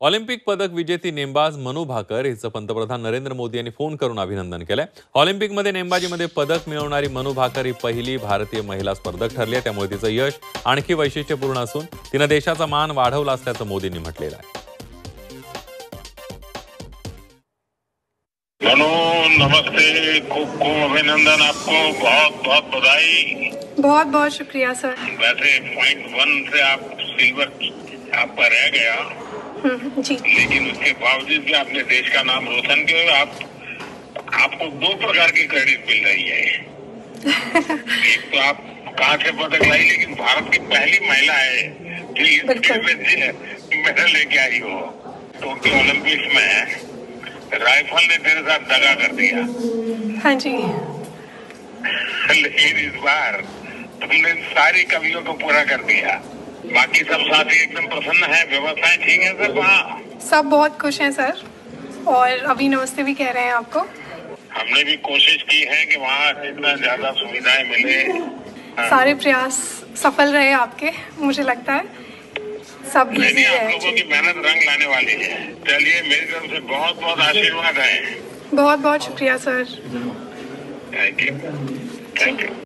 Olympic पदक विजेती नेमबाज मनू भाकर हिचं पंतप्रधान नरेंद्र मोदी यांनी फोन करून अभिनंदन केलंय. ऑलिम्पिकमध्ये नेमबाजीमध्ये पदक मिळवणारी मनू भाकर ही पहिली भारतीय महिला स्पर्धक ठरली आहे. त्यामुळे तिचं यश आणखी वैशिष्ट्यपूर्ण असून तिनं देशाचा मान वाढवला असल्याचं मोदींनी म्हटलेलं आहे. मनू नमस्ते, खूब खूब अभिनंदन, आपको बहुत बहुत बधाई. बहुत बहुत शुक्रिया सर. वैसे .1 से आप सिल्वर आपका रह गया जी, लेकिन उसके बावजूद भी आपने देश का नाम रोशन किया. आपको 2 प्रकार की क्रेडिट मिल रही है. एक तो आप कहाँ से पदक लाई, लेकिन भारत की पहली महिला है जो इस मेडल लेके आई हो. टोक्यो ओलंपिक्स में राइफल ने तेरे साथ दगा कर दिया. हाँ जी. लेकिन इस बार तुमने सारी कमियों को पूरा कर दिया. बाकी सब साथी एकदम प्रसन्न है, व्यवस्थाएं ठीक है सर? वहाँ सब बहुत खुश हैं सर, और अभी नमस्ते भी कह रहे हैं आपको. हमने भी कोशिश की है कि वहाँ जितना ज्यादा सुविधाएं मिले. सारे प्रयास सफल रहे आपके, मुझे लगता है सब बिजी आप है. लोगों की मेहनत रंग लाने वाली है. चलिए, मेरी तरफ से बहुत बहुत आशीर्वाद है. बहुत बहुत शुक्रिया sir. Thank you. Thank you.